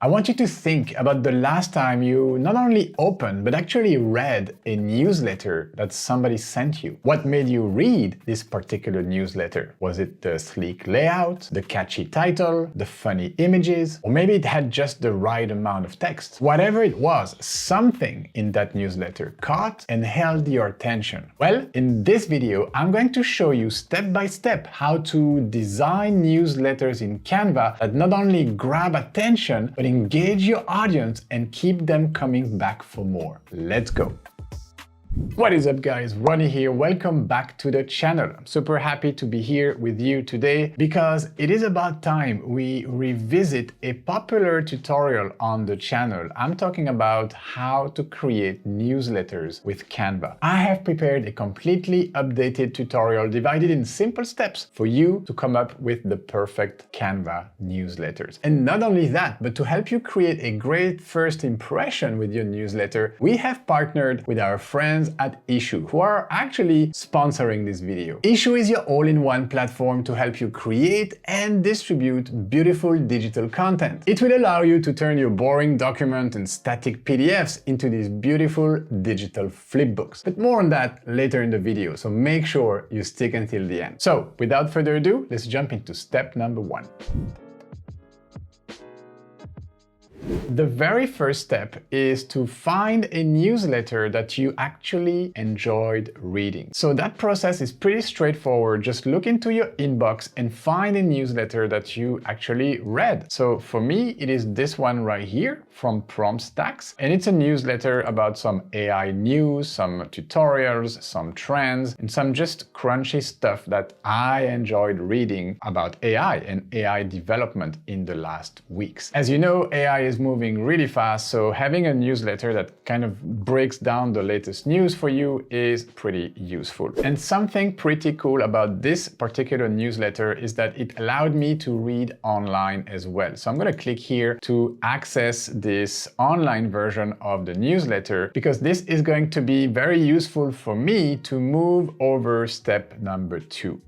I want you to think about the last time you not only opened, but actually read a newsletter that somebody sent you. What made you read this particular newsletter? Was it the sleek layout, the catchy title, the funny images, or maybe it had just the right amount of text? Whatever it was, something in that newsletter caught and held your attention. Well, in this video, I'm going to show you step by step how to design newsletters in Canva that not only grab attention, but engage your audience and keep them coming back for more. Let's go. What is up, guys? Ronnie here. Welcome back to the channel. I'm super happy to be here with you today because it is about time we revisit a popular tutorial on the channel. I'm talking about how to create newsletters with Canva. I have prepared a completely updated tutorial divided in simple steps for you to come up with the perfect Canva newsletters. And not only that, but to help you create a great first impression with your newsletter, we have partnered with our friends at ISSUU, who are actually sponsoring this video. ISSUU is your all-in-one platform to help you create and distribute beautiful digital content. It will allow you to turn your boring document and static PDFs into these beautiful digital flipbooks. But more on that later in the video, so make sure you stick until the end. So, without further ado, let's jump into step number 1. The very first step is to find a newsletter that you actually enjoyed reading. So that process is pretty straightforward. Just look into your inbox and find a newsletter that you actually read. So for me, it is this one right here from Prompt Stacks. And it's a newsletter about some AI news, some tutorials, some trends, and some just crunchy stuff that I enjoyed reading about AI and AI development in the last weeks. As you know, AI is moving really fast, so having a newsletter that kind of breaks down the latest news for you is pretty useful. And something pretty cool about this particular newsletter is that it allowed me to read online as well. So I'm going to click here to access this online version of the newsletter because this is going to be very useful for me to move over step number 2.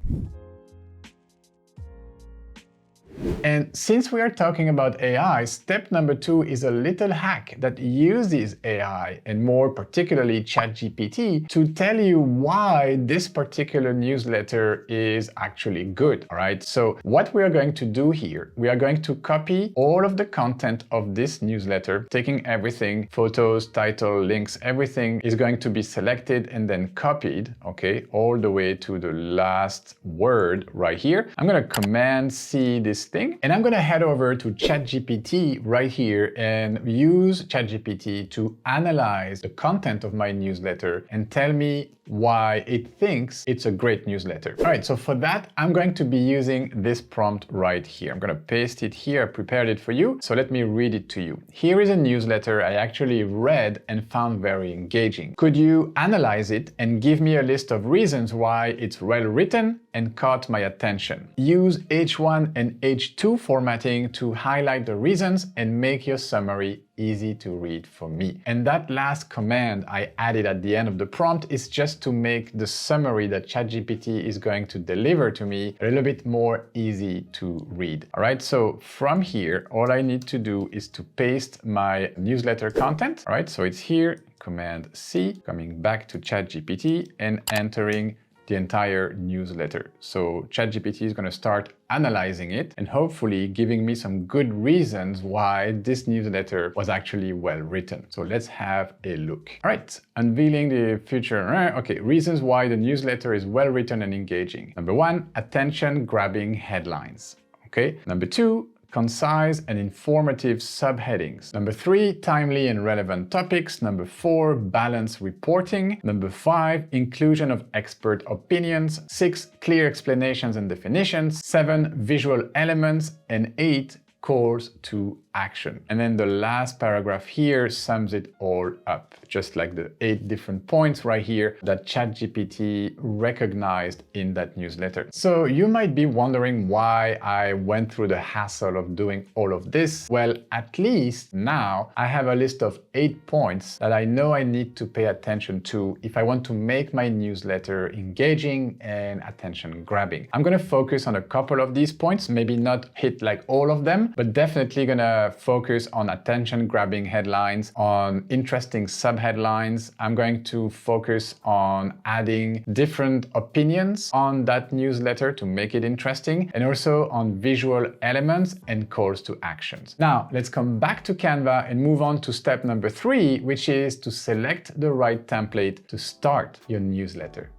And since we are talking about AI, step number 2 is a little hack that uses AI, and more particularly ChatGPT, to tell you why this particular newsletter is actually good. All right, so what we are going to do here, we are going to copy all of the content of this newsletter, taking everything, photos, title, links, everything is going to be selected and then copied, okay, all the way to the last word right here. I'm going to Command C this thing, and I'm going to head over to ChatGPT right here and use ChatGPT to analyze the content of my newsletter and tell me why it thinks it's a great newsletter. All right, so for that, I'm going to be using this prompt right here. I'm going to paste it here. I prepared it for you, so let me read it to you. Here is a newsletter I actually read and found very engaging. Could you analyze it and give me a list of reasons why it's well written and caught my attention? Use H1 and H2 formatting to highlight the reasons and make your summary easy to read for me. And that last command I added at the end of the prompt is just to make the summary that ChatGPT is going to deliver to me a little bit more easy to read. All right, so from here, all I need to do is to paste my newsletter content. All right, so it's here, Command C, coming back to ChatGPT and entering the entire newsletter. So ChatGPT is going to start analyzing it and hopefully giving me some good reasons why this newsletter was actually well written. So let's have a look. All right, unveiling the future. Okay, reasons why the newsletter is well written and engaging. Number 1, attention-grabbing headlines. Okay. Number 2, concise and informative subheadings. Number 3, timely and relevant topics. Number 4, balanced reporting. Number 5, inclusion of expert opinions. 6, clear explanations and definitions. 7, visual elements. And 8, calls to action. And then the last paragraph here sums it all up, just like the 8 different points right here that ChatGPT recognized in that newsletter. So you might be wondering why I went through the hassle of doing all of this. Well, at least now I have a list of 8 points that I know I need to pay attention to if I want to make my newsletter engaging and attention grabbing. I'm going to focus on a couple of these points, maybe not hit like all of them, one, but definitely gonna focus on attention-grabbing headlines, on interesting subheadlines. I'm going to focus on adding different opinions on that newsletter to make it interesting, and also on visual elements and calls to actions. Now, let's come back to Canva and move on to step number 3, which is to select the right template to start your newsletter.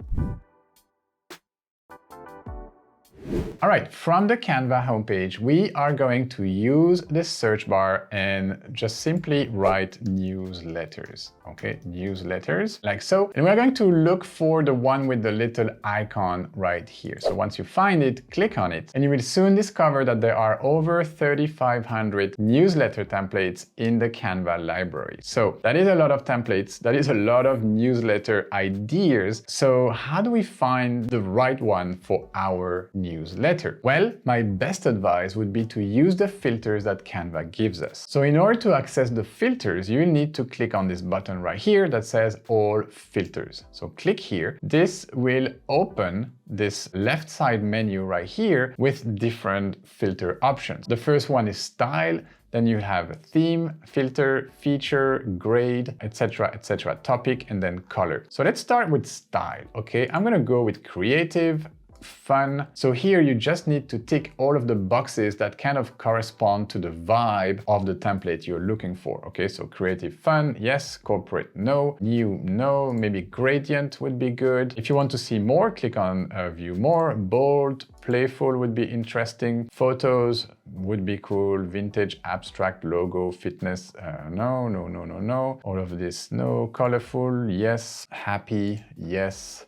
All right, from the Canva homepage, we are going to use the search bar and just simply write newsletters, okay? Newsletters, like so. And we're going to look for the one with the little icon right here. So once you find it, click on it, and you will soon discover that there are over 3,500 newsletter templates in the Canva library. So that is a lot of templates. That is a lot of newsletter ideas. So how do we find the right one for our newsletter? Well, my best advice would be to use the filters that Canva gives us. So in order to access the filters, you need to click on this button right here that says All Filters. So click here. This will open this left side menu right here with different filter options. The first one is Style. Then you have theme, filter, feature, grade, etc., etc., topic, and then color. So let's start with style, okay? I'm gonna go with creative, fun. So here you just need to tick all of the boxes that kind of correspond to the vibe of the template you're looking for. Okay, so creative, fun, yes. Corporate, no. New, no. Maybe gradient would be good. If you want to see more, click on view more. Bold, playful would be interesting. Photos would be cool. Vintage, abstract, logo, fitness, no, no, no, no, no. All of this, no. Colorful, yes. Happy, yes.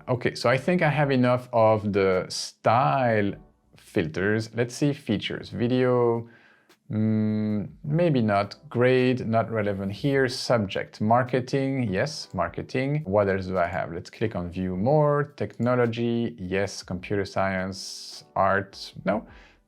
Okay, so I think I have enough of the style filters. Let's see features. Video, maybe not. Grade, not relevant here. Subject, marketing, yes, marketing. What else do I have? Let's click on view more. Technology, yes. Computer science, art, no.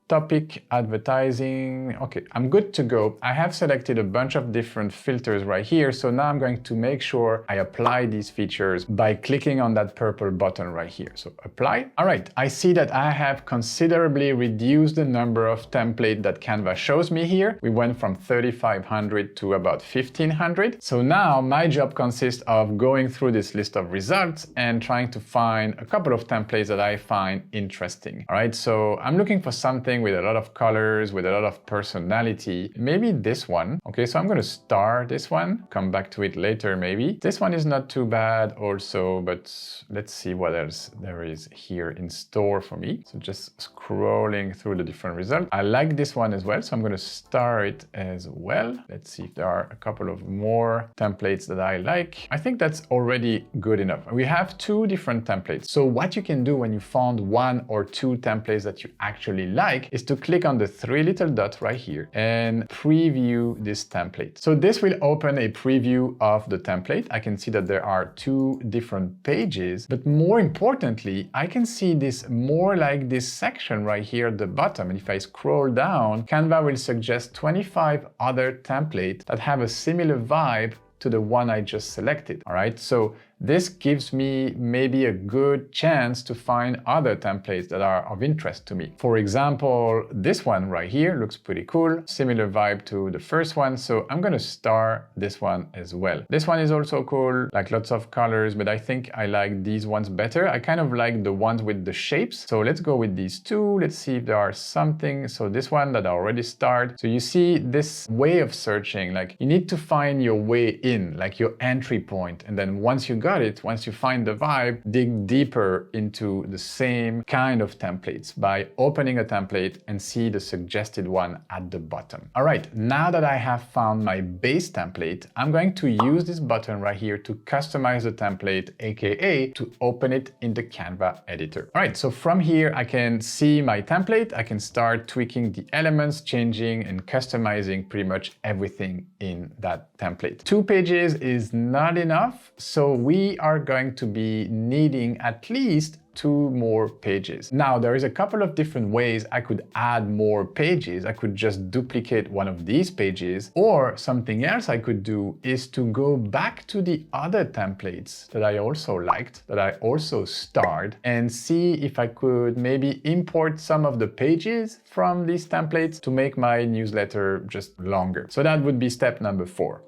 Topic, advertising. Okay, I'm good to go. I have selected a bunch of different filters right here. So now I'm going to make sure I apply these features by clicking on that purple button right here. So apply. All right, I see that I have considerably reduced the number of templates that Canva shows me here. We went from 3,500 to about 1,500. So now my job consists of going through this list of results and trying to find a couple of templates that I find interesting. All right, so I'm looking for something with a lot of colors, with a lot of personality. Maybe this one. Okay, so I'm going to star this one, come back to it later maybe. This one is not too bad also, but let's see what else there is here in store for me. So just scrolling through the different results. I like this one as well, so I'm going to star it as well. Let's see if there are a couple of more templates that I like. I think that's already good enough. We have 2 different templates. So what you can do when you found 1 or 2 templates that you actually like is to click on the 3 little dots right here and preview this template. So this will open a preview of the template. I can see that there are 2 different pages, but more importantly, I can see this more like this section right here at the bottom. And if I scroll down, Canva will suggest 25 other templates that have a similar vibe to the one I just selected. All right, so this gives me maybe a good chance to find other templates that are of interest to me. For example, this one right here looks pretty cool, similar vibe to the first one, so I'm gonna star this one as well. This one is also cool, like lots of colors, but I think I like these ones better. I kind of like the ones with the shapes, so let's go with these 2. Let's see if there are something. So this one that I already started. So you see this way of searching, like you need to find your way in, like your entry point, and then once you got it, once you find the vibe, dig deeper into the same kind of templates by opening a template and see the suggested one at the bottom. All right, now that I have found my base template, I'm going to use this button right here to customize the template, aka to open it in the Canva editor. All right, so from here I can see my template. I can start tweaking the elements, changing and customizing pretty much everything in that template. 2 pages is not enough, so we are going to be needing at least 2 more pages. Now, there is a couple of different ways I could add more pages. I could just duplicate one of these pages, or something else I could do is to go back to the other templates that I also liked, that I also starred, and see if I could maybe import some of the pages from these templates to make my newsletter just longer. So that would be step number 4.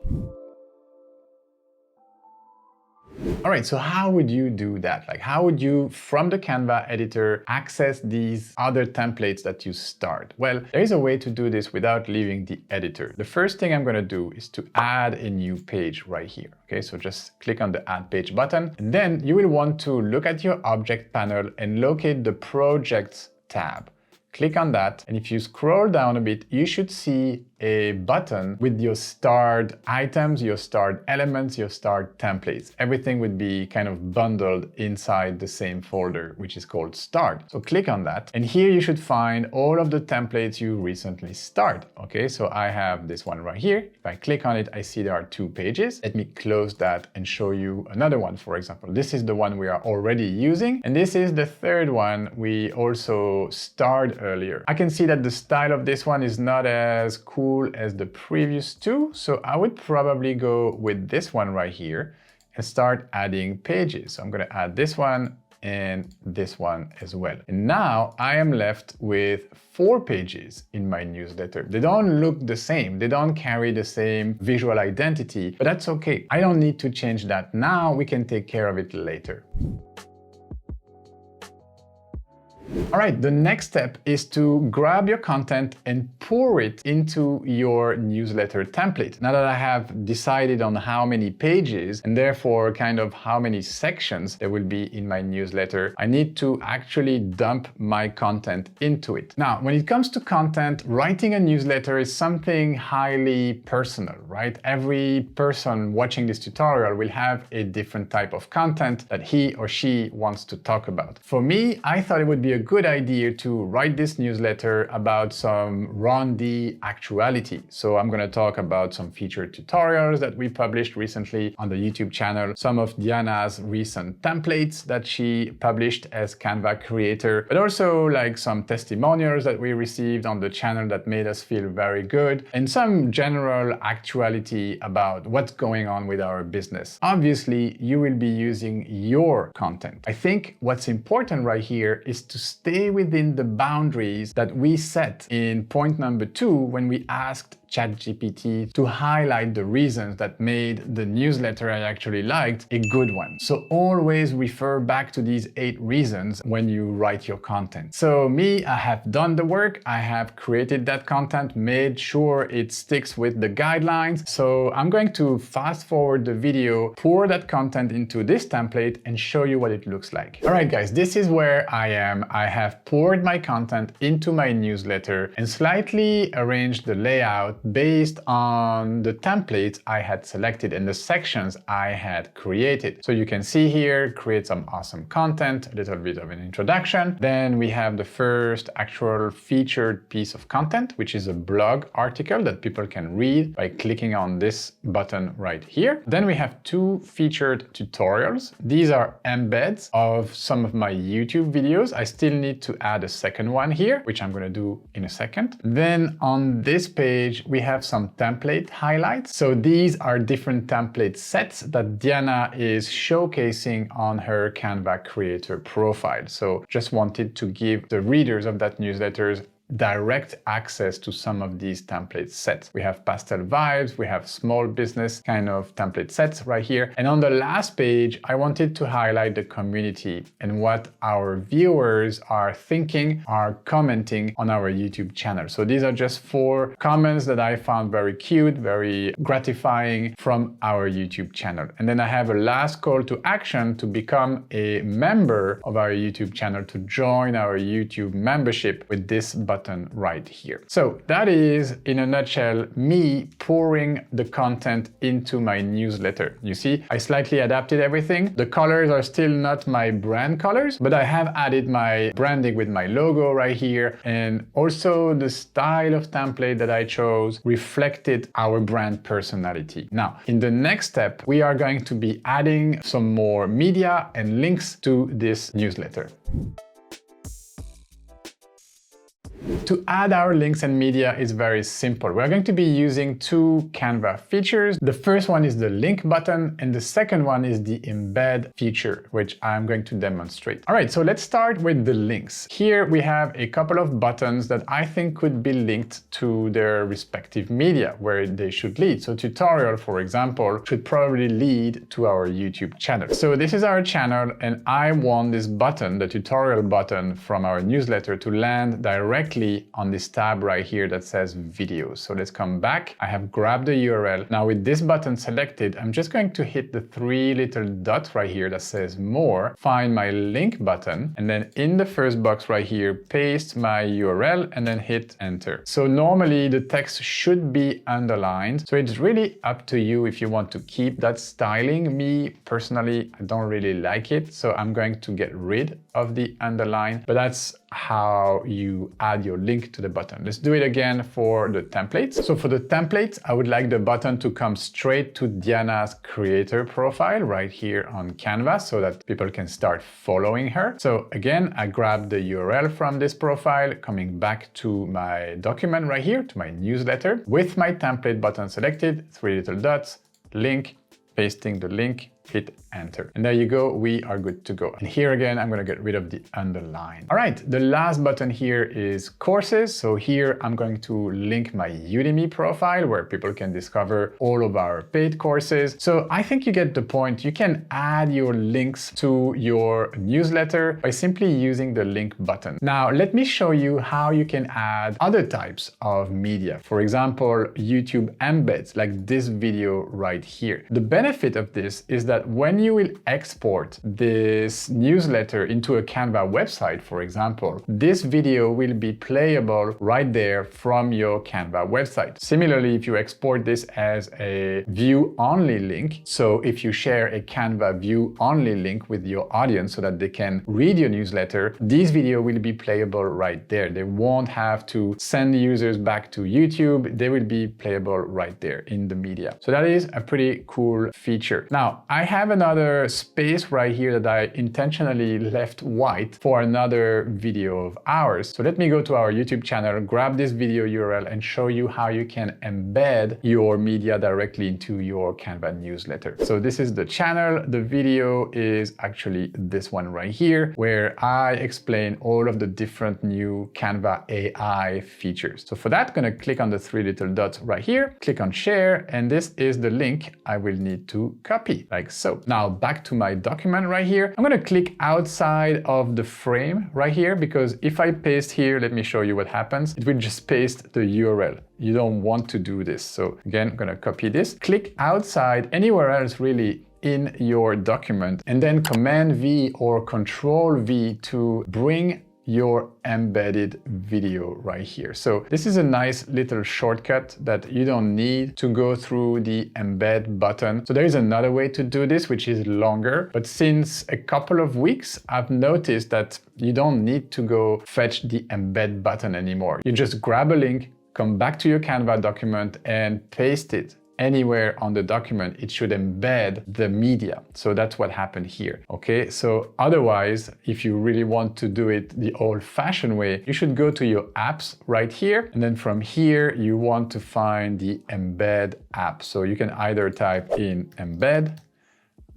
All right, so how would you do that? Like, how would you, from the Canva editor, access these other templates that you start? Well, there is a way to do this without leaving the editor. The first thing I'm going to do is to add a new page right here. Okay, so just click on the Add Page button, and then you will want to look at your object panel and locate the Projects tab. Click on that, and if you scroll down a bit, you should see a button with your starred items, your starred elements, your starred templates. Everything would be kind of bundled inside the same folder, which is called starred. So click on that, and here you should find all of the templates you recently starred. Okay, so I have this one right here. If I click on it, I see there are 2 pages. Let me close that and show you another one, for example. This is the one we are already using, and this is the third one we also starred earlier. I can see that the style of this one is not as cool as the previous 2, so I would probably go with this one right here and start adding pages. So I'm going to add this one and this one as well. And now I am left with 4 pages in my newsletter. They don't look the same. They don't carry the same visual identity, but that's okay. I don't need to change that now. We can take care of it later. All right, the next step is to grab your content and pour it into your newsletter template. Now that I have decided on how many pages and therefore kind of how many sections there will be in my newsletter, I need to actually dump my content into it. Now, when it comes to content, writing a newsletter is something highly personal, right? Every person watching this tutorial will have a different type of content that he or she wants to talk about. For me, I thought it would be a good idea to write this newsletter about some R&D actuality. So I'm going to talk about some featured tutorials that we published recently on the YouTube channel, some of Diana's recent templates that she published as Canva creator, but also like some testimonials that we received on the channel that made us feel very good, and some general actuality about what's going on with our business. Obviously, you will be using your content. I think what's important right here is to stay within the boundaries that we set in point number 2 when we asked ChatGPT to highlight the reasons that made the newsletter I actually liked a good one. So always refer back to these 8 reasons when you write your content. So me, I have done the work. I have created that content, made sure it sticks with the guidelines. So I'm going to fast forward the video, pour that content into this template and show you what it looks like. All right, guys, this is where I am. I have poured my content into my newsletter and slightly arranged the layout based on the templates I had selected and the sections I had created. So you can see here, create some awesome content, a little bit of an introduction. Then we have the first actual featured piece of content, which is a blog article that people can read by clicking on this button right here. Then we have 2 featured tutorials. These are embeds of some of my YouTube videos. I still need to add a second one here, which I'm going to do in a second. Then on this page, we have some template highlights. So these are different template sets that Diana is showcasing on her Canva creator profile. So just wanted to give the readers of that newsletter direct access to some of these template sets. We have pastel vibes, we have small business kind of template sets right here. And on the last page, I wanted to highlight the community and what our viewers are thinking, are commenting on our YouTube channel. So these are just 4 comments that I found very cute, very gratifying from our YouTube channel. And then I have a last call to action to become a member of our YouTube channel, to join our YouTube membership with this button button right here. So that is, in a nutshell, me pouring the content into my newsletter. You see, I slightly adapted everything. The colors are still not my brand colors, but I have added my branding with my logo right here. And also the style of template that I chose reflected our brand personality. Now, in the next step, we are going to be adding some more media and links to this newsletter. To add our links and media is very simple. We're going to be using two Canva features. The first one is the link button, and the second one is the embed feature, which I'm going to demonstrate. All right, so let's start with the links. Here we have a couple of buttons that I think could be linked to their respective media, where they should lead. So tutorial, for example, should probably lead to our YouTube channel. So this is our channel, and I want this button, the tutorial button from our newsletter, to land directly on this tab right here that says videos. So let's come back. I have grabbed the URL. Now with this button selected, I'm just going to hit the three little dots right here that says more, find my link button, and then in the first box right here, paste my URL and then hit enter. So normally the text should be underlined. So it's really up to you if you want to keep that styling. Me personally, I don't really like it. So I'm going to get rid of the underline, but that's how you add your link to the button. Let's do it again for the templates. So for the templates, I would like the button to come straight to Diana's creator profile right here on Canva so that people can start following her. So again, I grab the URL from this profile, coming back to my document right here, to my newsletter, with my template button selected, three little dots, link, pasting the link, hit enter. And there you go, we are good to go. And here again, I'm gonna get rid of the underline. All right, the last button here is courses. So here I'm going to link my Udemy profile where people can discover all of our paid courses. So I think you get the point. You can add your links to your newsletter by simply using the link button. Now, let me show you how you can add other types of media. For example, YouTube embeds, like this video right here. The benefit of this is that when you will export this newsletter into a Canva website, for example, this video will be playable right there from your Canva website. Similarly, if you export this as a view-only link, so if you share a Canva view-only link with your audience so that they can read your newsletter, this video will be playable right there. They won't have to send users back to YouTube. They will be playable right there in the media. So that is a pretty cool feature. Now, I have another space right here that I intentionally left white for another video of ours. So let me go to our YouTube channel, grab this video URL and show you how you can embed your media directly into your Canva newsletter. So this is the channel. The video is actually this one right here, where I explain all of the different new Canva AI features. So for that, I'm gonna click on the three little dots right here, click on share, and this is the link I will need to copy, like so. Now back to my document right here. I'm gonna click outside of the frame right here, because if I paste here, let me show you what happens. It will just paste the URL. You don't want to do this. So again, I'm gonna copy this, click outside anywhere else really in your document, and then Command V or Control V to bring your embedded video right here. So this is a nice little shortcut that you don't need to go through the embed button. So there is another way to do this, which is longer, but since a couple of weeks, I've noticed that you don't need to go fetch the embed button anymore. You just grab a link, come back to your Canva document and paste it anywhere on the document. It should embed the media. So that's what happened here. Okay, so otherwise, if you really want to do it the old-fashioned way, you should go to your apps right here, and then from here you want to find the embed app. So you can either type in embed,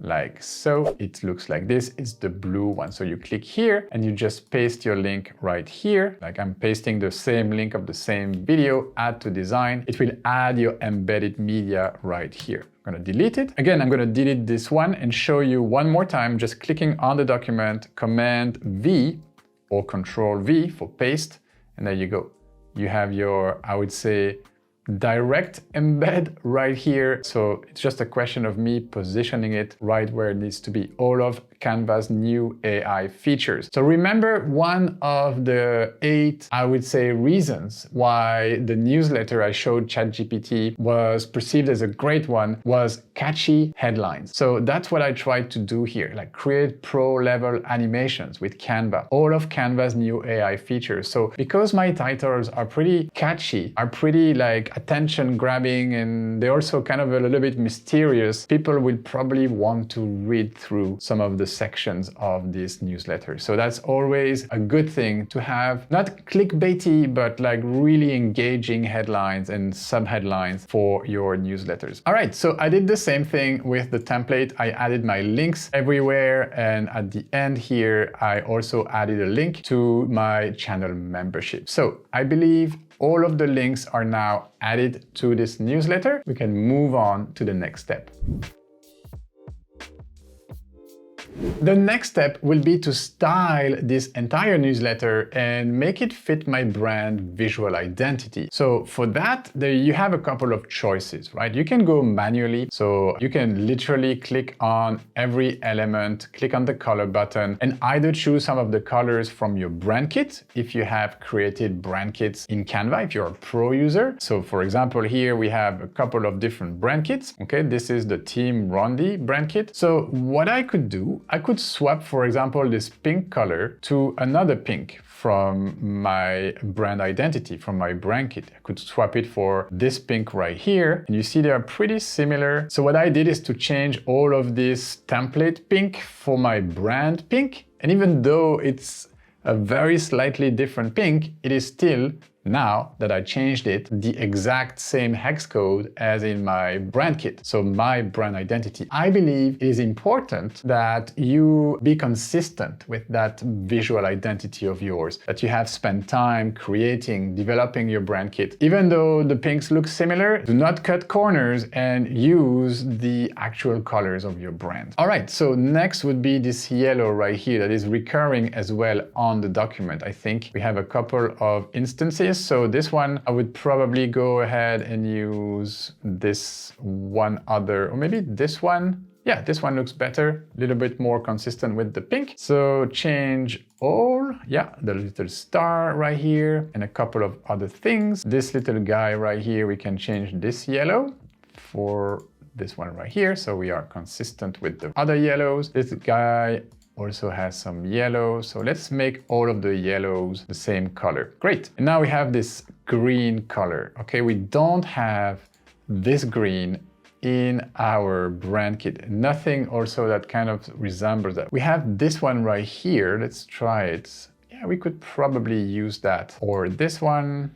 like so. It looks like this. It's the blue one. So you click here and you just paste your link right here. Like I'm pasting the same link of the same video, add to design. It will add your embedded media right here. I'm gonna delete it. Again, I'm gonna delete this one and show you one more time, just clicking on the document, Command V or Control V for paste, and there you go. You have your, I would say, direct embed right here. So it's just a question of me positioning it right where it needs to be. All of Canva's new AI features. So remember, one of the 8, I would say, reasons why the newsletter I showed ChatGPT was perceived as a great one was catchy headlines. So that's what I tried to do here, like create pro-level animations with Canva, all of Canva's new AI features. So because my titles are pretty catchy, are pretty like attention grabbing, and they're also kind of a little bit mysterious, people will probably want to read through some of the sections of this newsletter. So that's always a good thing to have, not clickbaity, but like really engaging headlines and sub-headlines for your newsletters. All right, so I did the same thing with the template. I added my links everywhere, and at the end here, I also added a link to my channel membership. So I believe all of the links are now added to this newsletter. We can move on to the next step. The next step will be to style this entire newsletter and make it fit my brand visual identity. So for that, you have a couple of choices, right? You can go manually. So you can literally click on every element, click on the color button, and either choose some of the colors from your brand kit if you have created brand kits in Canva, if you're a pro user. So for example, here we have a couple of different brand kits. Okay, this is the Team Rondi brand kit. So what I could do, I could swap, for example, this pink color to another pink from my brand identity, from my brand kit. I could swap it for this pink right here. And you see they are pretty similar. So what I did is to change all of this template pink for my brand pink. And even though it's a very slightly different pink, it is still, now that I changed it, the exact same hex code as in my brand kit, so my brand identity. I believe it is important that you be consistent with that visual identity of yours, that you have spent time creating, developing your brand kit. Even though the pinks look similar, do not cut corners and use the actual colors of your brand. All right, so next would be this yellow right here that is recurring as well on the document. I think we have a couple of instances. So this one, I would probably go ahead and use this one other, or maybe this one. Yeah, this one looks better, a little bit more consistent with the pink. So change all, yeah, the little star right here, and a couple of other things. This little guy right here, we can change this yellow for this one right here. So we are consistent with the other yellows. This guy also has some yellow. So let's make all of the yellows the same color. Great. And now we have this green color. Okay, we don't have this green in our brand kit. Nothing also that kind of resembles that. We have this one right here. Let's try it. Yeah, we could probably use that. Or this one.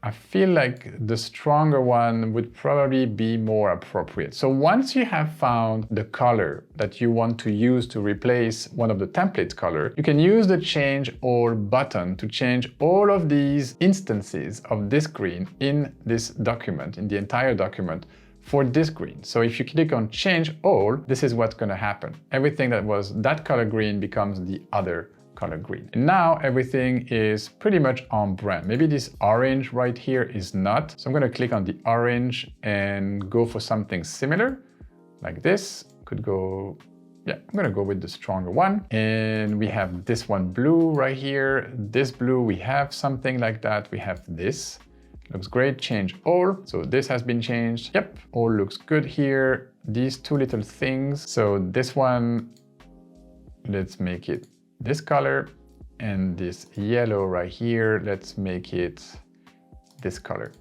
I feel like the stronger one would probably be more appropriate. So once you have found the color that you want to use to replace one of the template color, you can use the change all button to change all of these instances of this green in this document, in the entire document, for this green. So if you click on change all, this is what's going to happen. Everything that was that color green becomes the other color green. And now everything is pretty much on brand. Maybe this orange right here is not. So I'm going to click on the orange and go for something similar like this. Could go, yeah, I'm going to go with the stronger one. And we have this one blue right here. This blue, we have something like that. We have this. Looks great. Change all. So this has been changed. Yep, all looks good here. These two little things. So this one, let's make it this color, and this yellow right here, let's make it this color.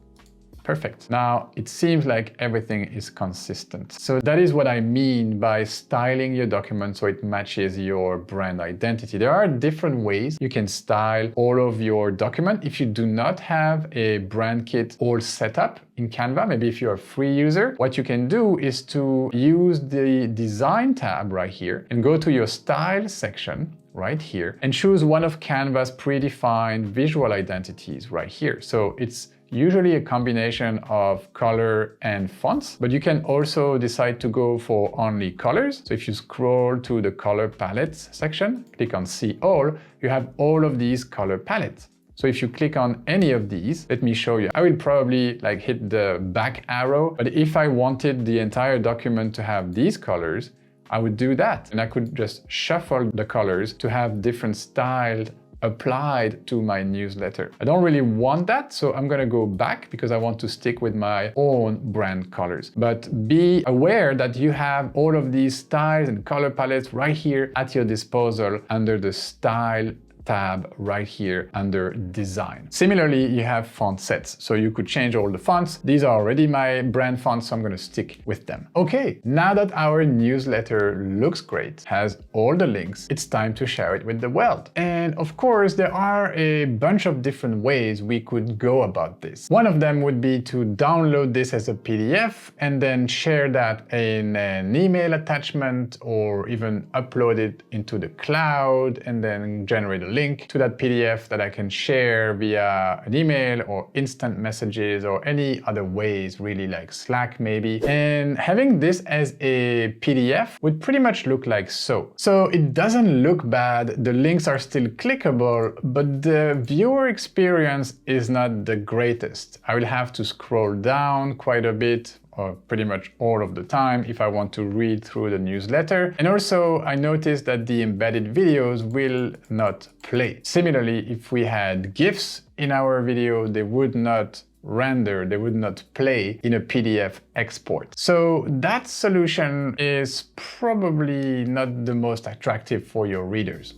Perfect. Now it seems like everything is consistent. So that is what I mean by styling your document so it matches your brand identity. There are different ways you can style all of your document. If you do not have a brand kit all set up in Canva, maybe if you're a free user, what you can do is to use the design tab right here and go to your style section right here and choose one of Canva's predefined visual identities right here. So it's usually a combination of color and fonts, but you can also decide to go for only colors. So if you scroll to the color palettes section, click on see all, you have all of these color palettes. So if you click on any of these, let me show you. I will probably like hit the back arrow, but if I wanted the entire document to have these colors, I would do that. And I could just shuffle the colors to have different styles applied to my newsletter. I don't really want that, so I'm gonna go back because I want to stick with my own brand colors. But be aware that you have all of these styles and color palettes right here at your disposal under the Style tab right here under Design. Similarly, you have font sets, so you could change all the fonts. These are already my brand fonts, so I'm going to stick with them. Okay, now that our newsletter looks great, has all the links, it's time to share it with the world. And of course, there are a bunch of different ways we could go about this. One of them would be to download this as a PDF and then share that in an email attachment, or even upload it into the cloud and then generate a link to that PDF that I can share via an email or instant messages or any other ways, really, like Slack maybe. And having this as a PDF would pretty much look like so. So it doesn't look bad, the links are still clickable, but the viewer experience is not the greatest. I will have to scroll down quite a bit, or pretty much all of the time, if I want to read through the newsletter. And also, I noticed that the embedded videos will not play. Similarly, if we had GIFs in our video, they would not render, they would not play in a PDF export. So that solution is probably not the most attractive for your readers.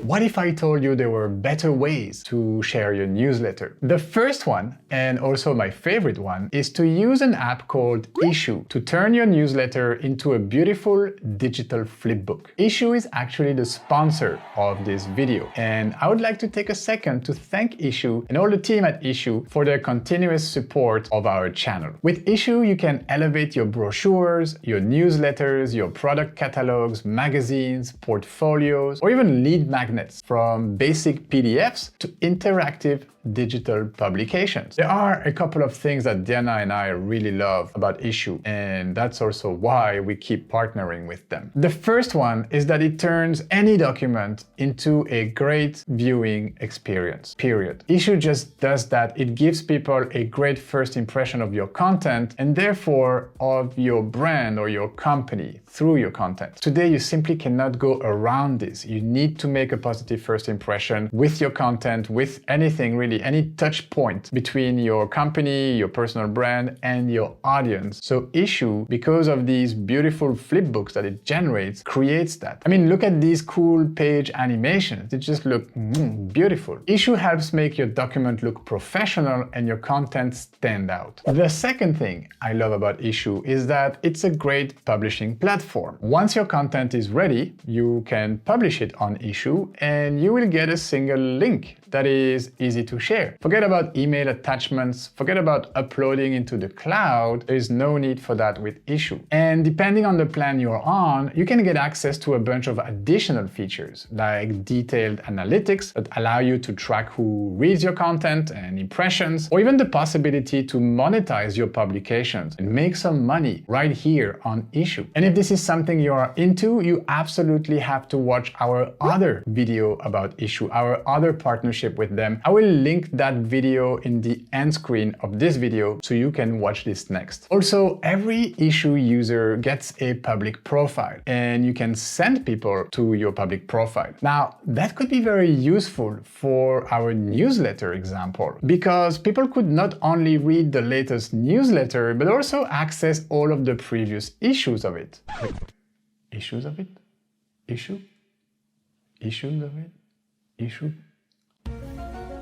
What if I told you there were better ways to share your newsletter? The first one, and also my favorite one, is to use an app called ISSUU to turn your newsletter into a beautiful digital flipbook. ISSUU is actually the sponsor of this video, and I would like to take a second to thank ISSUU and all the team at ISSUU for their continuous support of our channel. With ISSUU, you can elevate your brochures, your newsletters, your product catalogs, magazines, portfolios, or even lead magnets, from basic PDFs to interactive digital publications. There are a couple of things that Diana and I really love about ISSUU, and that's also why we keep partnering with them. The first one is that it turns any document into a great viewing experience, period. ISSUU just does that. It gives people a great first impression of your content and therefore of your brand or your company through your content. Today, you simply cannot go around this. You need to make a positive first impression with your content, with anything really, any touch point between your company, your personal brand, and your audience. So ISSUU, because of these beautiful flipbooks that it generates, creates that. I mean, look at these cool page animations. They just look beautiful. ISSUU helps make your document look professional and your content stand out. The second thing I love about ISSUU is that it's a great publishing platform. Once your content is ready, you can publish it on ISSUU and you will get a single link that is easy to share. Forget about email attachments, forget about uploading into the cloud. There is no need for that with ISSUU. And depending on the plan you're on, you can get access to a bunch of additional features, like detailed analytics that allow you to track who reads your content and impressions, or even the possibility to monetize your publications and make some money right here on ISSUU. And if this is something you are into, you absolutely have to watch our other video about ISSUU, our other partnership with them. I will link that video in the end screen of this video so you can watch this next. Also, every ISSUU user gets a public profile and you can send people to your public profile. Now, that could be very useful for our newsletter example, because people could not only read the latest newsletter, but also access all of the previous issues of it. Wait, issues of it? Issue? Issues of it? Issue?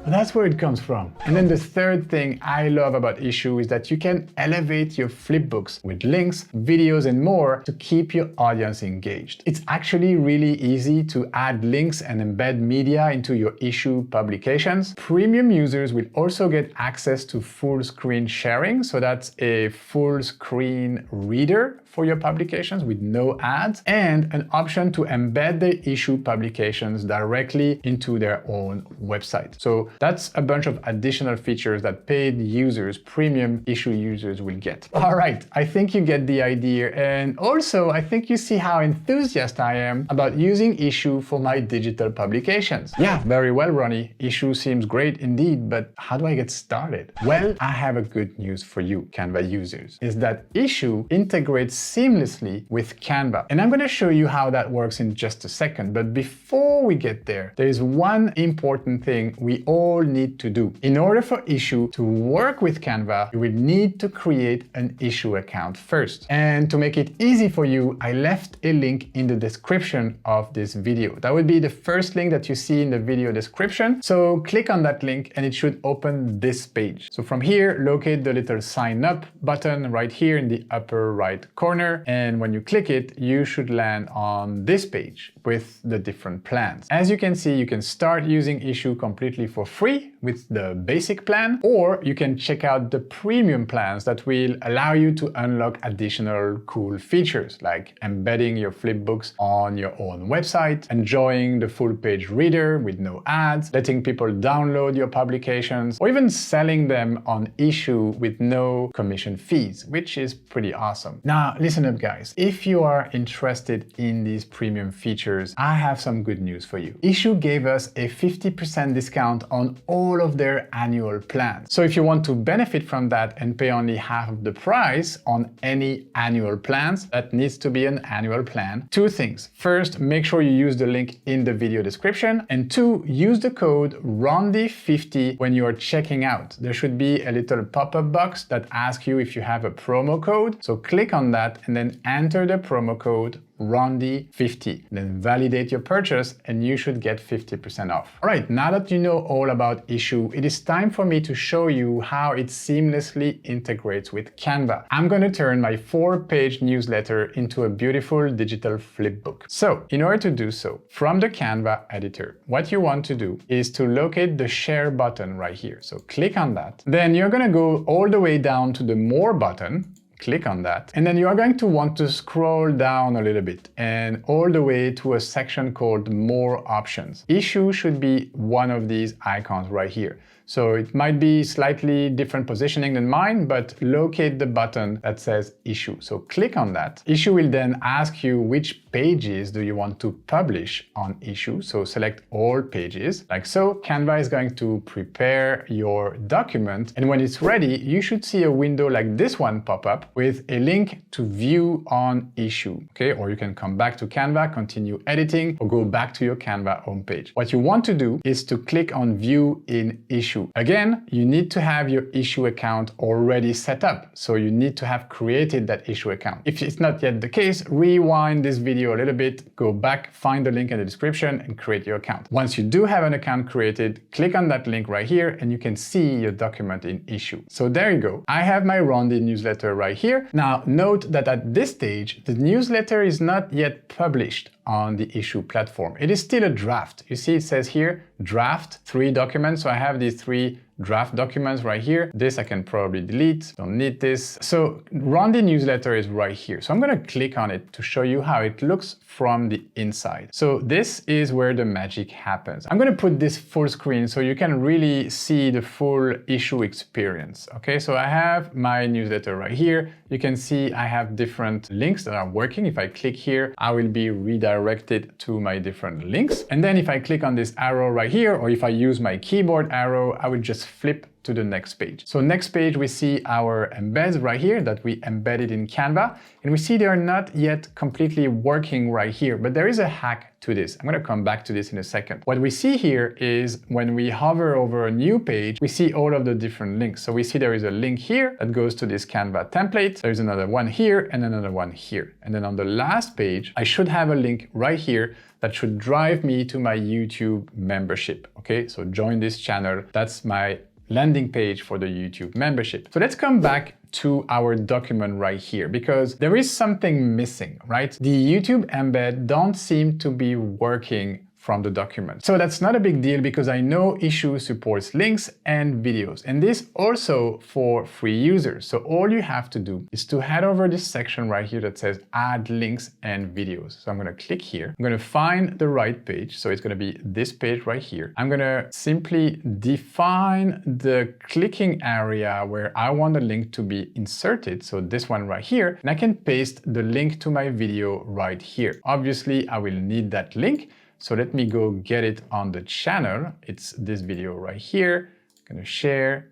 That's where it comes from. And then the third thing I love about ISSUU is that you can elevate your flipbooks with links, videos, and more to keep your audience engaged. It's actually really easy to add links and embed media into your ISSUU publications. Premium users will also get access to full screen sharing, so that's a full screen reader for your publications with no ads, and an option to embed the ISSUU publications directly into their own website. So That's a bunch of additional features that paid users, premium issue users will get. All right, I think you get the idea. And also, I think you see how enthusiastic I am about using ISSUU for my digital publications. Yeah, very well, Ronnie. ISSUU seems great indeed, but how do I get started? Well, I have a good news for you, Canva users, is that ISSUU integrates seamlessly with Canva. And I'm going to show you how that works in just a second. But before we get there is one important thing we all need to do. In order for ISSUU to work with Canva, you will need to create an ISSUU account first. And to make it easy for you, I left a link in the description of this video. That will be the first link that you see in the video description. So click on that link and it should open this page. So from here, locate the little sign up button right here in the upper right corner. And when you click it, you should land on this page with the different plans. As you can see, you can start using ISSUU completely for free with the basic plan, or you can check out the premium plans that will allow you to unlock additional cool features like embedding your flipbooks on your own website, enjoying the full page reader with no ads, letting people download your publications, or even selling them on ISSUU with no commission fees, which is pretty awesome. Now, listen up guys. If you are interested in these premium features, I have some good news for you. ISSUU gave us a 50% discount on all of their annual plans. So if you want to benefit from that and pay only half of the price on any annual plans, that needs to be an annual plan. Two things. First, make sure you use the link in the video description. And two, use the code RONDY50 when you are checking out. There should be a little pop-up box that asks you if you have a promo code. So click on that and then enter the promo code RONDY50. Then validate your purchase and you should get 50% off. All right, now that you know all about ISSUU, it is time for me to show you how it seamlessly integrates with Canva. I'm going to turn my 4-page newsletter into a beautiful digital flipbook. So in order to do so, from the Canva editor, what you want to do is to locate the share button right here. So click on that. Then you're going to go all the way down to the more button. Click on that. And then you are going to want to scroll down a little bit and all the way to a section called More Options. ISSUU should be one of these icons right here. So it might be slightly different positioning than mine, but locate the button that says ISSUU. So click on that. ISSUU will then ask you which pages do you want to publish on ISSUU. So select all pages. Like so, Canva is going to prepare your document. And when it's ready, you should see a window like this one pop up with a link to view on ISSUU. Okay, or you can come back to Canva, continue editing, or go back to your Canva homepage. What you want to do is to click on View in ISSUU. Again, you need to have your ISSUU account already set up. So you need to have created that ISSUU account. If it's not yet the case, rewind this video a little bit, go back, find the link in the description and create your account. Once you do have an account created, click on that link right here and you can see your document in ISSUU. So there you go. I have my Rondy newsletter right here. Now note that at this stage, the newsletter is not yet published on the ISSUU platform. It is still a draft. You see it says here, draft 3 documents. So I have these 3 draft documents right here. This I can probably delete, don't need this. So Rondy newsletter is right here. So I'm gonna click on it to show you how it looks from the inside. So this is where the magic happens. I'm gonna put this full screen so you can really see the full ISSUU experience. Okay, so I have my newsletter right here. You can see I have different links that are working. If I click here, I will be redirected to my different links. And then if I click on this arrow right here, or if I use my keyboard arrow, I will just flip to the next page. So next page, we see our embeds right here that we embedded in Canva. And we see they are not yet completely working right here, but there is a hack to this. I'm gonna come back to this in a second. What we see here is when we hover over a new page, we see all of the different links. So we see there is a link here that goes to this Canva template. There's another one here and another one here. And then on the last page, I should have a link right here that should drive me to my YouTube membership. Okay, so join this channel. That's my landing page for the YouTube membership. So let's come back to our document right here because there is something missing, right? The YouTube embed don't seem to be working from the document. So that's not a big deal because I know ISSUU supports links and videos, and this also for free users. So all you have to do is to head over this section right here that says add links and videos. So I'm going to click here. I'm going to find the right page. So it's going to be this page right here. I'm going to simply define the clicking area where I want the link to be inserted. So this one right here, and I can paste the link to my video right here. Obviously, I will need that link. So let me go get it on the channel. It's this video right here. I'm going to share,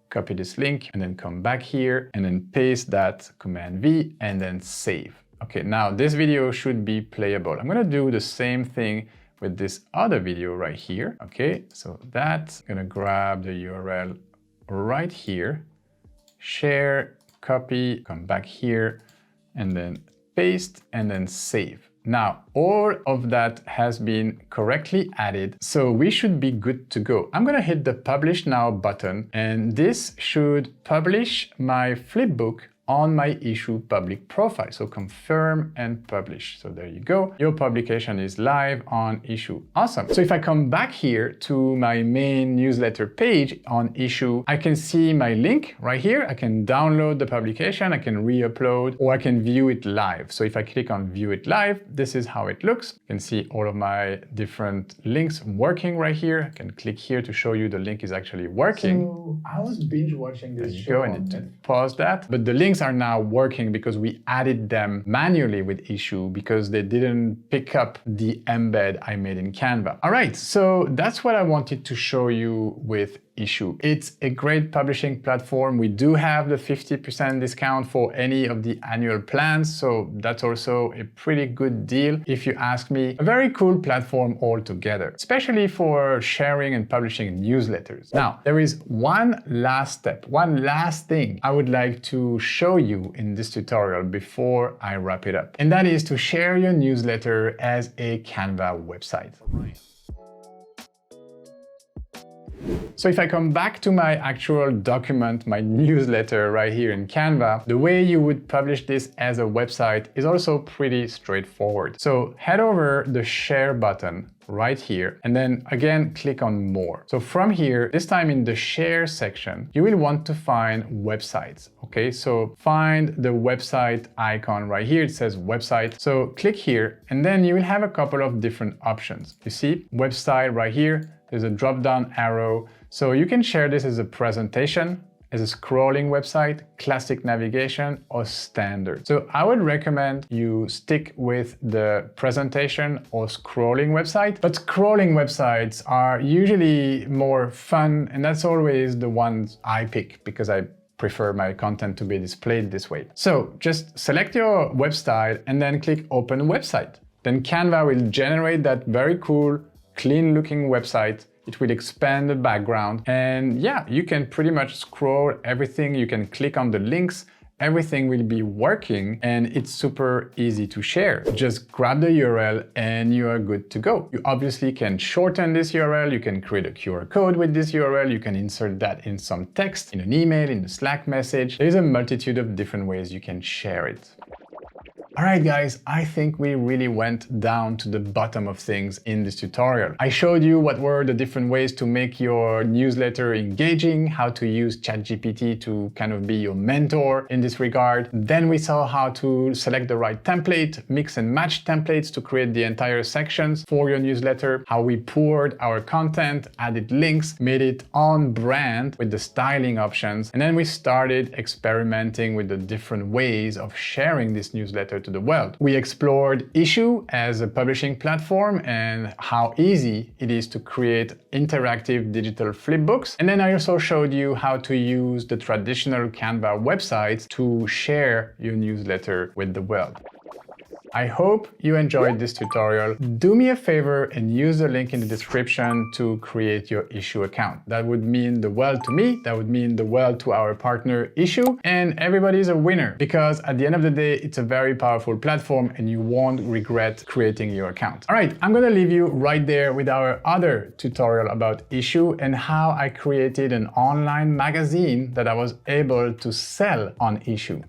copy this link, and then come back here and then paste that Command V and then save. Okay, now this video should be playable. I'm going to do the same thing with this other video right here. Okay, so that's going to grab the URL right here, share, copy, come back here, and then paste and then save. Now, all of that has been correctly added, so we should be good to go. I'm going to hit the Publish Now button, and this should publish my flipbook on my ISSUU public profile. So confirm and publish. So there you go. Your publication is live on ISSUU. Awesome. So if I come back here to my main newsletter page on ISSUU, I can see my link right here. I can download the publication, I can re-upload, or I can view it live. So if I click on view it live, this is how it looks. You can see all of my different links working right here. I can click here to show you the link is actually working. So I was binge watching this show. I need to pause that. But the links are now working because we added them manually with ISSUU because they didn't pick up the embed I made in Canva. All right, so that's what I wanted to show you with ISSUU. It's a great publishing platform. We do have the 50% discount for any of the annual plans, so that's also a pretty good deal if you ask me. A very cool platform altogether, especially for sharing and publishing newsletters. Now, there is one last step, one last thing I would like to show you in this tutorial before I wrap it up, and that is to share your newsletter as a Canva website. So if I come back to my actual document, my newsletter right here in Canva, the way you would publish this as a website is also pretty straightforward. So head over the share button right here, and then again, click on more. So from here, this time in the share section, you will want to find websites. Okay, so find the website icon right here. It says website. So click here, and then you will have a couple of different options. You see website right here. There's a drop-down arrow. So you can share this as a presentation, as a scrolling website, classic navigation, or standard. So I would recommend you stick with the presentation or scrolling website, but scrolling websites are usually more fun, and that's always the ones I pick because I prefer my content to be displayed this way. So just select your website and then click Open Website. Then Canva will generate that very cool, clean looking website. It will expand the background, and yeah, you can pretty much scroll everything. You can click on the links. Everything will be working, and it's super easy to share. Just grab the URL and you are good to go. You obviously can shorten this URL. You can create a QR code with this URL. You can insert that in some text, in an email, in a Slack message. There's a multitude of different ways you can share it. All right, guys, I think we really went down to the bottom of things in this tutorial. I showed you what were the different ways to make your newsletter engaging, how to use ChatGPT to kind of be your mentor in this regard. Then we saw how to select the right template, mix and match templates to create the entire sections for your newsletter, how we poured our content, added links, made it on brand with the styling options. And then we started experimenting with the different ways of sharing this newsletter to the world. We explored ISSUU as a publishing platform and how easy it is to create interactive digital flipbooks. And then I also showed you how to use the traditional Canva websites to share your newsletter with the world. I hope you enjoyed this tutorial. Do me a favor and use the link in the description to create your ISSUU account. That would mean the world to me, that would mean the world to our partner ISSUU, and everybody's a winner because at the end of the day, it's a very powerful platform and you won't regret creating your account. All right, I'm gonna leave you right there with our other tutorial about ISSUU and how I created an online magazine that I was able to sell on ISSUU.